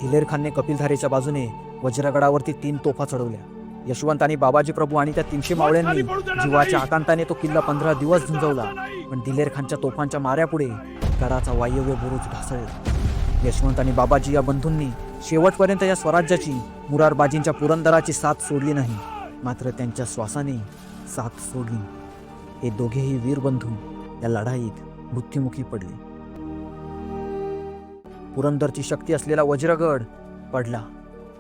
दिलेर खानने कपिलधारेच्या बाजूने वज्रगडावरती 3 तोफा चढवल्या. यशवंत आणि बाबाजी प्रभू आणि त्या 300 मावळ्यांनी जीवाच्या आकांताने तो किल्ला 15 दिवस झुंजवला. पण दिलेर खानच्या तोफांच्या माऱ्यापुढे गडाचा वायव्य बुरुज ढासळला. यशवंत आणि बाबाजी या बंधूंनी शेवटपर्यंत या स्वराज्याची, मुरारबाजींच्या पुरंदराची साथ सोडली नाही, मात्र त्यांच्या श्वासाने साथ सोडली. हे दोघेही वीर बंधू या लढाईत मृत्युमुखी पडले. पुरंदरची शक्ती असलेला वज्रगड पडला.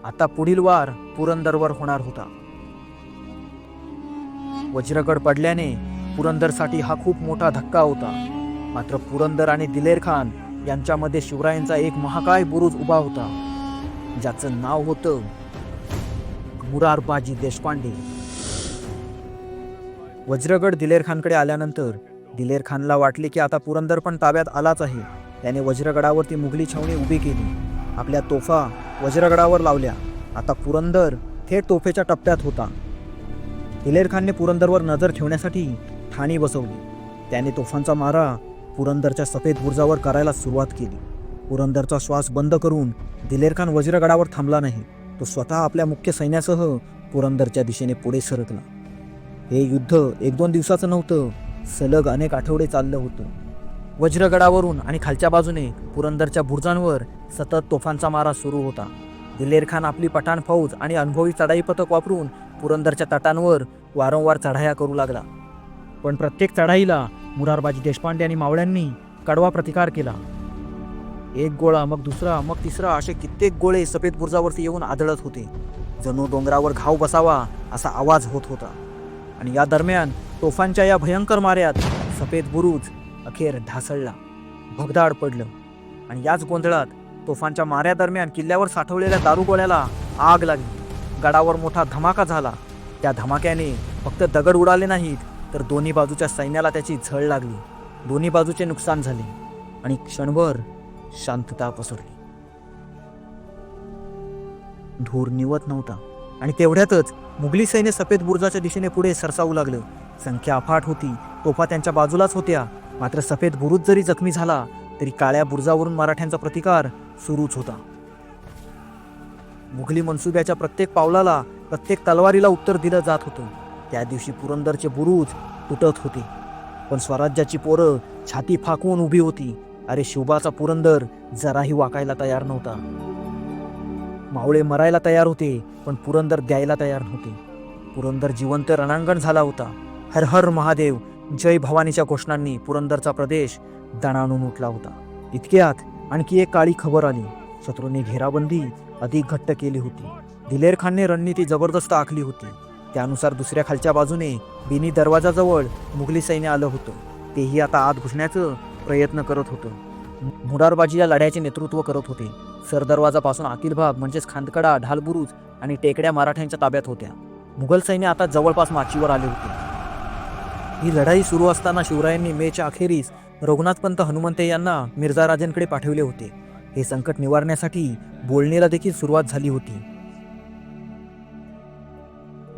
आता पुढील वार पुरंदरवर होणार होता. वज्रगड पडल्याने पुरंदरसाठी हा खूप मोठा धक्का होता. मात्र पुरंदर आणि दिलेर खान यांच्यामध्ये शिवरायांचा एक महाकाय बुरुज उभा होता, ज्याचं नाव होतं मुरारबाजी देशपांडे. वज्रगड दिलेर खानकडे आल्यानंतर दिलेर खानला वाटले की आता पुरंदर पण ताब्यात आलाच आहे. त्याने वज्रगडावरती मुघली छावणी उभी केली. आपल्या तोफा वज्रगडावर लावल्या. आता पुरंदर थेट तोफेच्या टप्प्यात होता. दिलेर खानने पुरंदरवर नजर ठेवण्यासाठी ठाणी बसवली. त्याने तोफांचा मारा पुरंदरच्या सफेद बुर्जावर करायला सुरुवात केली. पुरंदरचा श्वास बंद करून दिलेर खान वज्रगडावर थांबला नाही. तो स्वतः आपल्या मुख्य सैन्यासह पुरंदरच्या दिशेने पुढे सरकला. हे युद्ध 1-2 दिवसाचं नव्हतं, सलग अनेक आठवडे चाललं होतं. वज्रगडावरून आणि खालच्या बाजूने पुरंदरच्या बुर्जांवर सतत तोफांचा मारा सुरू होता. दिलेर खान आपली पठाण फौज आणि अनुभवी चढाई पथक वापरून पुरंदरच्या तटांवर वारंवार चढाया करू लागला. पण प्रत्येक चढाईला मुरारबाजी देशपांडे आणि मावळ्यांनी कडवा प्रतिकार केला. एक गोळा, मग दुसरा, मग तिसरा, असे कित्येक गोळे सफेद बुर्जावरती येऊन आदळत होते. जणू डोंगरावर घाव बसावा असा आवाज होत होता. आणि या दरम्यान तोफांच्या या भयंकर माऱ्यात सफेद बुरुज अखेर ढासळला, भगदाड पडलं. आणि याच गोंधळात तोफांच्या माऱ्यादरम्यान किल्ल्यावर साठवलेल्या दारुगोळ्याला आग लागली. गडावर मोठा धमाका झाला. त्या धमाक्याने फक्त दगड उडाले नाहीत, तर दोन्ही बाजूच्या सैन्याला त्याची झळ लागली. दोन्ही बाजूचे नुकसान झाले आणि क्षणभर शांतता पसरली. धूर निवत नव्हता आणि तेवढ्यातच मुघली सैन्य सफेद बुर्जाच्या दिशेने पुढे सरसावू लागलं. संख्या अफाट होती. तोफा त्यांच्या बाजूलाच होत्या. मात्र सफेद बुरुज जरी जखमी झाला तरी काळ्या बुर्जावरून मराठ्यांचा प्रतिकार सुरूच होता. मुघली मनसुब्याच्या प्रत्येक पावलाला, प्रत्येक तलवारीला उत्तर दिलं जात होतं. त्या दिवशी पुरंदरचे बुरुज तुटत होते, पण स्वराज्याची पोरं छाती फाकवून उभी होती. अरे शिवबाचा पुरंदर जराही वाकायला तयार नव्हता. मावळे मरायला तयार होते, पण पुरंदर द्यायला तयार नव्हते. पुरंदर जिवंत रणांगण झाला होता. हर हर महादेव, जय भवानीच्या घोषणांनी पुरंदरचा प्रदेश दणाणून उठला होता. इतक्यात आणखी एक काळी खबर आली. शत्रूंनी घेराबंदी अधिक घट्ट केली होती. दिलेर खानने रणनीती जबरदस्त आखली होती. त्यानुसार दुसऱ्या खालच्या बाजूने बिनी दरवाजाजवळ मुघली सैन्य आलं होतं. तेही आता आत घुसण्याचं प्रयत्न करत होतं. मुरारबाजी या लढ्याचे नेतृत्व करत होते. सरदरवाजापासून आखिल भाग म्हणजेच खांदकडा, ढालबुरुज आणि टेकड्या मराठ्यांच्या ताब्यात होत्या. मुघल सैन्य आता जवळपास माचीवर आले होते. ही लढाई सुरू असताना शिवरायांनी मेच्या अखेरीस रघुनाथपंत हनुमंते यांना मिर्झा राजांकडे पाठवले होते. हे संकट निवारण्यासाठी बोलणीला देखील सुरुवात झाली होती.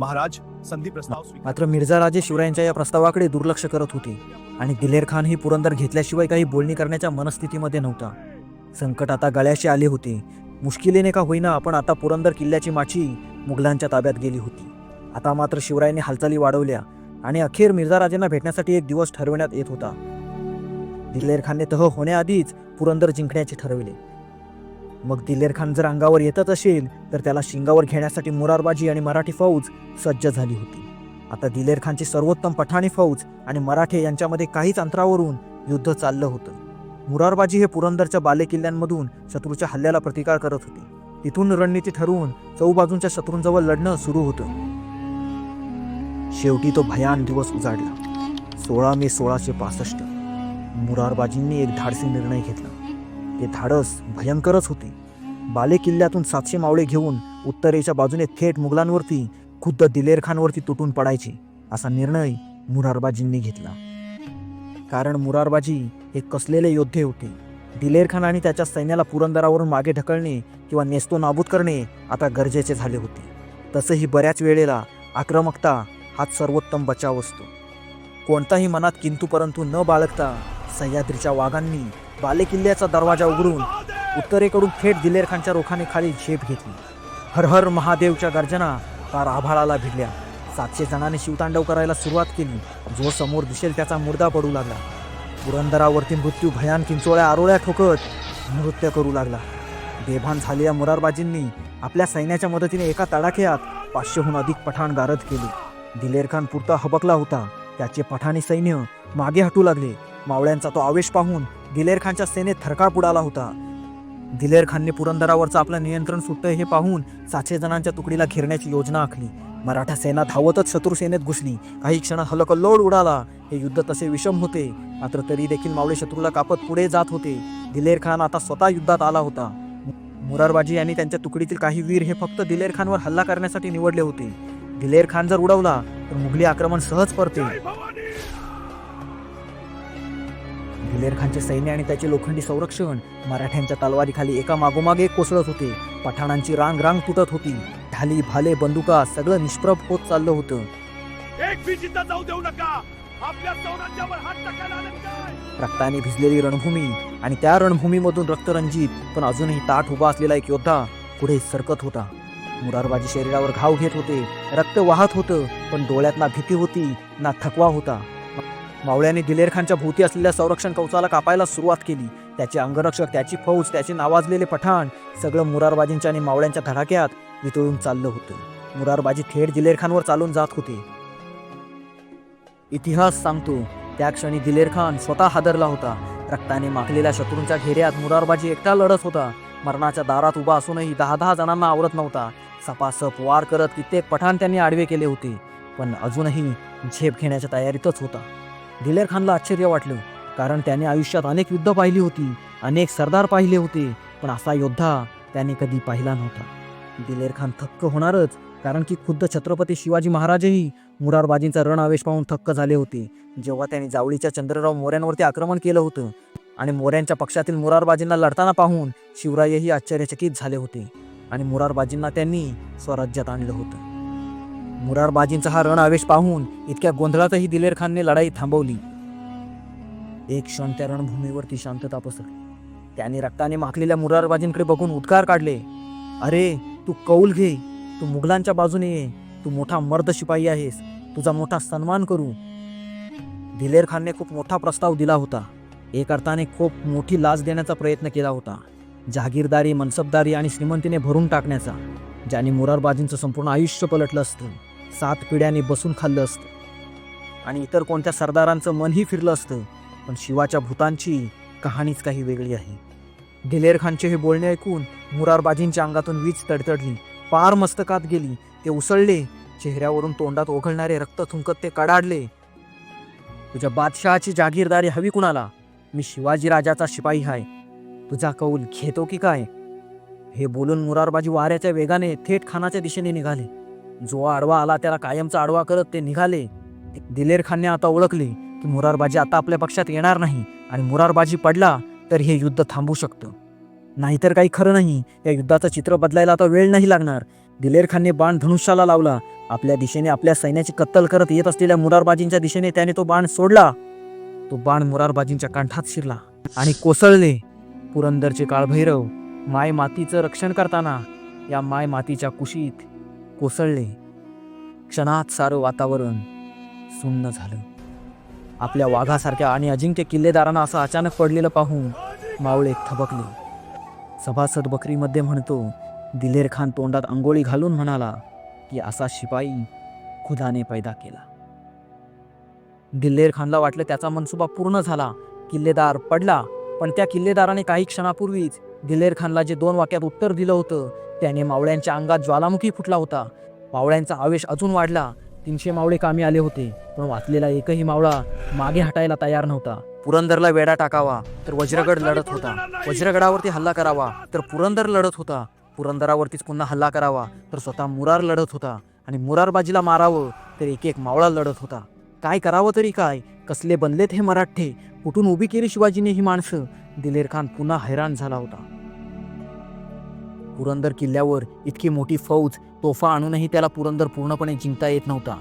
महाराज, संधी प्रस्ताव मात्र मिर्झा राजे शिवरायांच्या या प्रस्तावाकडे दुर्लक्ष करत होते आणि दिलेर खान ही पुरंदर घेतल्याशिवाय काही बोलणी करण्याच्या मनस्थितीमध्ये नव्हता. संकट आता गळ्याशी आले होते. मुश्किलीने का होईना, पण आता पुरंदर किल्ल्याची माची मुघलांच्या ताब्यात गेली होती. आता मात्र शिवरायांनी हालचाली वाढवल्या आणि अखेर मिर्झा राजेंना भेटण्यासाठी एक दिवस ठरवण्यात येत होता. दिलेर खानने तह होण्याआधीच पुरंदर जिंकण्याचे ठरविले. मग दिलेर खान जर अंगावर येतच असेल तर त्याला शिंगावर घेण्यासाठी मुरारबाजी आणि मराठी फौज सज्ज झाली होती. आता दिलेर खानची सर्वोत्तम पठाणी फौज आणि मराठे यांच्यामध्ये काहीच अंतरावरून युद्ध चाललं होतं. मुरारबाजी हे पुरंदरच्या बालेकिल्ल्यांमधून शत्रूच्या हल्ल्याला प्रतिकार करत होते. तिथून रणनीती ठरवून चौबाजूंच्या शत्रूंजवळ लढणं सुरू होतं. शेवटी तो भयान दिवस उजाडला. 16 मे 1665. मुरारबाजींनी एक धाडसी निर्णय घेतला. ते धाडस भयंकरच होते. बाले किल्ल्यातून 700 मावळे घेऊन उत्तरेच्या बाजूने थेट मुघलांवरती, खुद्द दिलेर खानवरती तुटून पडायचे असा निर्णय मुरारबाजींनी घेतला. कारण मुरारबाजी हे कसलेले योद्धे होते. दिलेर खान आणि त्याच्या सैन्याला पुरंदरावरून मागे ढकलणे किंवा नेस्तो नाबूद करणे आता गरजेचे झाले होते. तसंही बऱ्याच वेळेला आक्रमकता हाच सर्वोत्तम बचाव असतो. कोणताही मनात किंतु परंतु न बाळगता सह्याद्रीच्या वाघांनी बालेकिल्ल्याचा दरवाजा उघडून उत्तरेकडून थेट दिलेर खानच्या रोखाने खाली झेप घेतली. हर हर महादेवच्या गर्जना पार आभाळाला भिडल्या. 700 जणांनी शिवतांडव करायला सुरुवात केली. जो समोर दिसेल त्याचा मुर्दा पडू लागला. पुरंदरावरती मृत्यू भयान किंचोळ्या आरोळ्या ठोकत नृत्य करू लागला. बेभान झालेल्या मुरारबाजींनी आपल्या सैन्याच्या मदतीने एका तडाख्यात 500हून अधिक पठाण गारद केले. दिलेर खान पुरता हबकला होता. त्याचे पठाणी सैन्य मागे हटू लागले. मावळ्यांचा तो आवेश पाहून दिलेर खानच्या सेनेत थरकाप उडाला होता. दिलेर खानने पुरंदरावरचं आपलं नियंत्रण सुटतं हे पाहून 700 जणांच्या तुकडीला घेरण्याची योजना आखली. मराठा सेना धावतच शत्रू सेनेत घुसली. काही क्षणात हलकल्लोळ उडाला. हे युद्ध तसे विषम होते, मात्र तरी देखील मावळे शत्रूला कापत पुढे जात होते. दिलेर खान आता स्वतः युद्धात आला होता. मुरारबाजी यांनी त्यांच्या तुकडीतील काही वीर हे फक्त दिलेर खानवर हल्ला करण्यासाठी निवडले होते. दिलेर खान जर उडवला तर मुघली आक्रमण सहज परतेल. दिलेर खानचे सैन्य आणि त्याचे लोखंडी संरक्षण मराठ्यांच्या तलवारीखाली एका मागोमाग एक कोसळत होते. पठाणांची रांग रांग तुटत होती. ढाली भाले बंदुका सगळं निष्प्रभ होत चाललं होतं. एक भी जिंदा जाऊ देऊ नका. आपल्या सौराज्यावर हात टाकायला आले काय? रक्ताने भिजलेली रणभूमी आणि त्या रणभूमीमधून रक्तरंजित पण अजूनही ताठ उभा असलेला एक योद्धा पुढे सरकत होता. मुरारबाजी शरीरावर घाव घेत होते. रक्त वाहत होतं, पण डोळ्यात ना भीती होती ना थकवा होता. मावळ्याने दिलेर खानच्या भोवती असलेल्या संरक्षण कवचाला कापायला सुरुवात केली. त्याचे अंगरक्षक, त्याची फौज, त्याचे नावाजलेले पठाण सगळं मुरारबाजींच्या आणि मावळ्यांच्या धडाक्यात वितळून चाललं होतं. मुरारबाजी थेट दिलेर खानवर चालून जात होते. इतिहास सांगतो त्या क्षणी दिलेर खान स्वतः हादरला होता. रक्ताने माखलेल्या शत्रूंच्या घेऱ्यात मुरारबाजी एकटा लढत होता. मरणाच्या दारात उभा असूनही 10-10 जणांना आवरत नव्हता. सपासप वार करत कित्येक पठाण त्यांनी आडवे केले होते, पण अजूनही झेप घेण्याच्या तयारीतच होता. दिलेर खानला आश्चर्य वाटलं, कारण त्याने आयुष्यात अनेक युद्ध पाहिली होती, अनेक सरदार पाहिले होते, पण असा योद्धा त्याने कधी पाहिला नव्हता. दिलेर खान थक्क होणारच, कारण की खुद्द छत्रपती शिवाजी महाराजही मुरारबाजींचा रणआवेश पाहून थक्क झाले होते. जेव्हा त्यांनी जावळीच्या चंद्रराव मोऱ्यांवरती आक्रमण केलं होतं आणि मोऱ्यांच्या पक्षातील मुरारबाजींना लढताना पाहून शिवरायही आश्चर्यचकित झाले होते आणि मुरारबाजींना त्यांनी स्वराज्यात आणलं होतं. मुरारबाजींचा हा रणआवेश पाहून इतक्या गोंधळातही दिलेर खानने लढाई थांबवली. एक क्षण त्या रणभूमीवरती शांतता पसरली. त्याने रक्ताने माखलेल्या मुरारबाजींकडे बघून उद्गार काढले, अरे तू कौल घे, तू मुघलांच्या बाजूने ये, तू मोठा मर्द शिपाई आहेस, तुझा मोठा सन्मान करू. दिलेर खानने खूप मोठा प्रस्ताव दिला होता. एक अर्थाने खूप मोठी लाच देण्याचा प्रयत्न केला होता. जहागीरदारी, मनसबदारी आणि श्रीमंतीने भरून टाकण्याचा, ज्याने मुरारबाजींचं संपूर्ण आयुष्य पलटलं असतं, 7 पिढ्यांनी बसून खाल्लं असतं आणि इतर कोणत्या सरदारांचं मनही फिरलं असतं. पण शिवाच्या भूतांची कहाणीच काही वेगळी आहे. दिलेर खानचे हे बोलणे ऐकून मुरारबाजींच्या अंगातून वीज तडतडली, पार मस्तकात गेली. ते उसळले. चेहऱ्यावरून तोंडात ओघळणारे रक्त थुंकत ते कडाडले, तुझ्या बादशहाची जागीरदारी हवी कुणाला? मी शिवाजी राजाचा शिपाई आहे, तुझा कौल घेतो की काय? हे बोलून मुरारबाजी वाऱ्याच्या वेगाने थेट खानाच्या दिशेने निघाले. जो आडवा आला त्याला कायमचा आडवा करत ते निघाले. दिलेर खानने आता ओळखले की मुरारबाजी आता आपल्या पक्षात येणार नाही आणि मुरारबाजी पडला तर हे युद्ध थांबू शकतं, नाहीतर काही खरं नाही. या युद्धाचं चित्र बदलायला आता वेळ नाही लागणार. दिलेर खानने बाण धनुष्याला लावला. आपल्या दिशेने आपल्या सैन्याची कत्तल करत येत असलेल्या मुरारबाजींच्या दिशेने त्याने तो बाण सोडला. तो बाण मुरारबाजींच्या कंठात शिरला आणि कोसळले. पुरंदरचे काळभैरव माय मातीचं रक्षण करताना या माय मातीच्या कुशीत कोसळले. क्षणात सारं वातावरण सुन्न झालं. आपल्या वाघासारख्या आणि अजिंक्य किल्लेदारांना असं अचानक पडलेलं पाहून मावळे थबकले. सभासद बकरीमध्ये म्हणतो, दिलेर खान तोंडात अंघोळी घालून म्हणाला की असा शिपाई खुदाने पैदा केला. दिलेर खानला वाटलं त्याचा मनसुबा पूर्ण झाला. किल्लेदार पडला, पण त्या किल्लेदाराने काही क्षणापूर्वीच दिलेर खानला जे 2 वाक्यात उत्तर दिलं होतं त्याने मावळ्यांच्या अंगात ज्वालामुखी फुटला होता. मावळ्यांचा आवेश अजून वाढला. 300 मावळे कामी आले होते, पण वाचलेला एकही मावळा मागे हटायला तयार नव्हता. पुरंदरला वेढा टाकावा तर वज्रगड लढत होता, वज्रगडावरती हल्ला करावा तर पुरंदर लढत होता, पुरंदरावरतीच पुन्हा हल्ला करावा तर स्वतः मुरार लढत होता आणि मुरारबाजीला मारावं तर एक एक मावळा लढत होता. काय करावं तरी काय? कसले बनलेत हे मराठे? कुठून उभी केली शिवाजीने ही माणसं? दिलेर खान पुन्हा हैराण झाला होता. पुरंदर किल्ल्यावर इतकी मोठी फौज, तोफा आणूनही त्याला पुरंदर पूर्णपणे जिंकता येत नव्हता.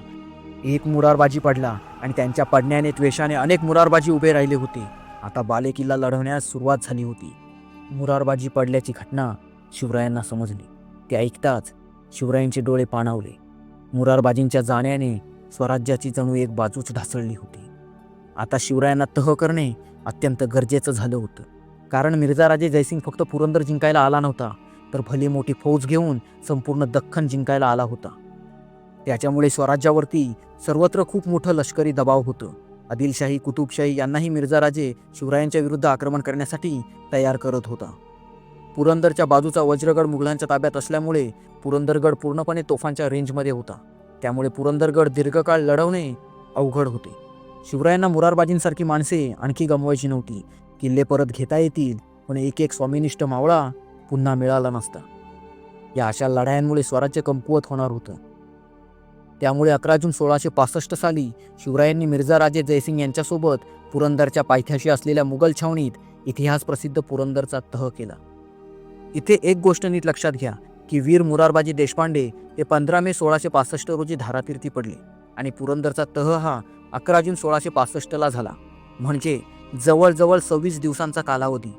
एक मुरारबाजी पडला आणि त्यांच्या पडण्याने, त्वेषाने अनेक मुरारबाजी उभे राहिले होते. आता बालेकिल्ला लढवण्यास सुरुवात झाली होती. मुरारबाजी पडल्याची घटना शिवरायांना समजली. ते ऐकताच शिवरायांचे डोळे पाणावले. मुरारबाजींच्या जाण्याने स्वराज्याची जणू एक बाजूच ढासळली होती. आता शिवरायांना तह करणे अत्यंत गरजेचं झालं होतं. कारण मिर्झाराजे जयसिंग फक्त पुरंदर जिंकायला आला नव्हता, तर भली मोठी फौज घेऊन संपूर्ण दख्खन जिंकायला आला होता. त्याच्यामुळे स्वराज्यावरती सर्वत्र खूप मोठं लष्करी दबाव होतं. आदिलशाही, कुतुबशाही यांनाही मिर्झाराजे शिवरायांच्या विरुद्ध आक्रमण करण्यासाठी तयार करत होता. पुरंदरच्या बाजूचा वज्रगड मुघलांच्या ताब्यात असल्यामुळे पुरंदरगड पूर्णपणे तोफांच्या रेंजमध्ये होता. त्यामुळे पुरंदरगड दीर्घकाळ लढवणे अवघड होते. शिवरायांना मुरारबाजींसारखी माणसे आणखी गमवायची नव्हती. किल्ले परत घेता येतील, पण एक एक स्वामीनिष्ठ मावळा पुन्हा मिळाला नसता. या अशा लढायांमुळे स्वराज्य कमकुवत होणार होतं. त्यामुळे 11 जून 1665 साली शिवरायांनी मिर्झाराजे जयसिंग यांच्यासोबत पुरंदरच्या पायथ्याशी असलेल्या मुघल छावणीत इतिहास प्रसिद्ध पुरंदरचा तह केला. इथे एक गोष्ट नीट लक्षात घ्या की वीर मुरारबाजी देशपांडे हे 15 मे 1665 रोजी धारातीर्थी पडले आणि पुरंदरचा तह हा 11 जून 1665 झाला. म्हणजे जवळजवळ 26 दिवसांचा कालावधी.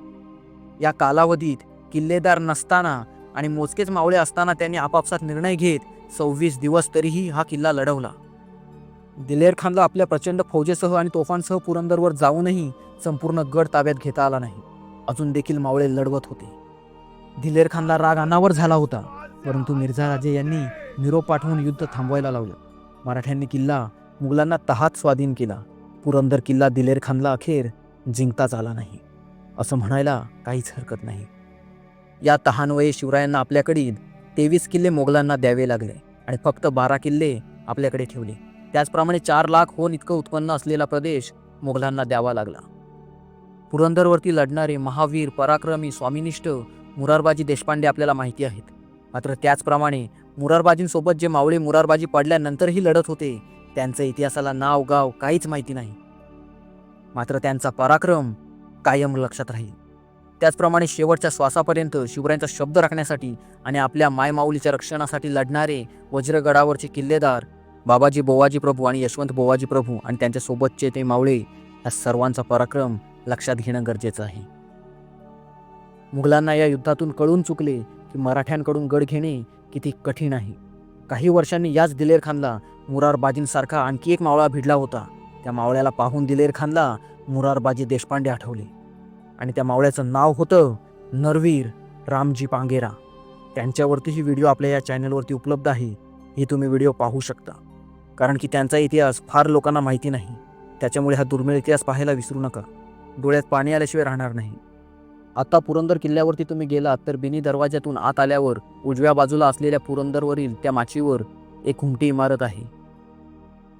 या कालावधीत किल्लेदार नसताना आणि मोजकेच मावळे असताना त्यांनी आपापसात निर्णय घेत 26 दिवस तरीही हा किल्ला लढवला. दिलेर खानला आपल्या प्रचंड फौजेसह आणि तोफांसह पुरंदरवर जाऊनही संपूर्ण गड ताब्यात घेता आला नाही. अजून देखील मावळे लढवत होते. दिलेर खानला राग अनावर झाला होता, परंतु मिर्झाराजे यांनी निरोप पाठवून युद्ध थांबवायला लावलं. मराठ्यांनी किल्ला मुघलांना तहात स्वाधीन केला. पुरंदर किल्ला दिलेर खानला अखेर जिंकताच आला नाही, असं म्हणायला काहीच हरकत नाही. या तहानवये शिवरायांना आपल्याकडील 23 किल्ले मोगलांना द्यावे लागले आणि फक्त 12 किल्ले आपल्याकडे ठेवले. त्याचप्रमाणे 4 लाख होऊन इतकं उत्पन्न असलेला प्रदेश मोगलांना द्यावा लागला. पुरंदरवरती लढणारे महावीर, पराक्रमी, स्वामीनिष्ठ मुरारबाजी देशपांडे आपल्याला माहिती आहेत. मात्र त्याचप्रमाणे मुरारबाजींसोबत जे मावळे मुरारबाजी पडल्यानंतरही लढत होते, त्यांचं इतिहासाला नाव गाव काहीच माहिती नाही. मात्र त्यांचा पराक्रम कायम लक्षात राहील. त्याचप्रमाणे शेवटच्या श्वासापर्यंत शिवरायांचा शब्द राखण्यासाठी आणि आपल्या मायमाऊलीच्या रक्षणासाठी लढणारे वज्रगडावरचे किल्लेदार बाबाजी बोवाजी प्रभू आणि यशवंत बोवाजी प्रभू आणि त्यांच्यासोबतचे ते मावळे, या सर्वांचा पराक्रम लक्षात घेणं गरजेचं आहे. मुघलांना या युद्धातून कळून चुकले की मराठ्यांकडून गड घेणे किती कठीण आहे. काही वर्षांनी याच दिलेर खानला मुरारबाजींसारखा आणखी एक मावळा भिडला होता. त्या मावळ्याला पाहून दिलेर खानला मुरारबाजी देशपांडे आठवले आणि त्या मावळ्याचं नाव होतं नरवीर रामजी पांगेरा. त्यांच्यावरतीही व्हिडिओ आपल्या या चॅनलवरती उपलब्ध आहे. हे तुम्ही व्हिडिओ पाहू शकता. कारण की त्यांचा इतिहास फार लोकांना माहिती नाही. त्याच्यामुळे हा दुर्मिळ इतिहास पाहायला विसरू नका. डोळ्यात पाणी आल्याशिवाय राहणार नाही. आता पुरंदर किल्ल्यावरती तुम्ही गेलात तर बिनी दरवाज्यातून आत आल्यावर उजव्या बाजूला असलेल्या पुरंदरवरील त्या माचीवर एक घुमटी इमारत आहे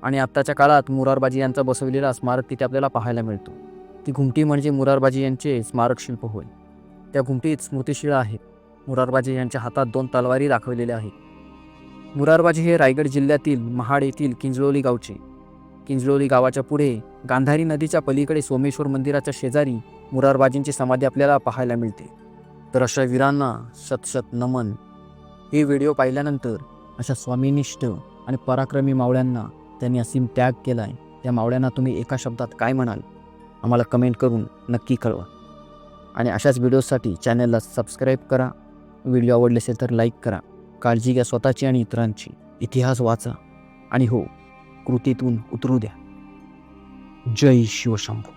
आणि आत्ताच्या काळात मुरारबाजी यांचा बसवलेला स्मारक तिथे आपल्याला पाहायला मिळतो. ती घुमटी म्हणजे मुरारबाजी यांचे स्मारक शिल्प होय. त्या घुमटीत स्मृतिशिळा आहे. मुरारबाजी यांच्या हातात 2 तलवारी दाखवलेल्या आहेत. मुरारबाजी हे रायगड जिल्ह्यातील महाड येथील किंजलोली गावचे. किंजलोली गावाच्या पुढे गांधारी नदीच्या पलीकडे सोमेश्वर मंदिराच्या शेजारी मुरारबाजींची समाधी आपल्याला पाहायला मिळते. तर अशा वीरांना शतशत नमन. हे व्हिडिओ पाहिल्यानंतर अशा स्वामीनिष्ठ आणि पराक्रमी मावळ्यांना त्यांनी असीम त्याग केलाय, त्या मावळ्यांना तुम्ही एका शब्दात काय म्हणाल आम्हाला कमेंट करून नक्की कळवा. आणि अशाच व्हिडिओसाठी चॅनलला सबस्क्राईब करा. व्हिडिओ आवडले असेल तर लाईक करा. काळजी घ्या स्वतःची आणि इतरांची. इतिहास वाचा आणि हो, कृतीतून उतरू द्या. जय शिवशंभू.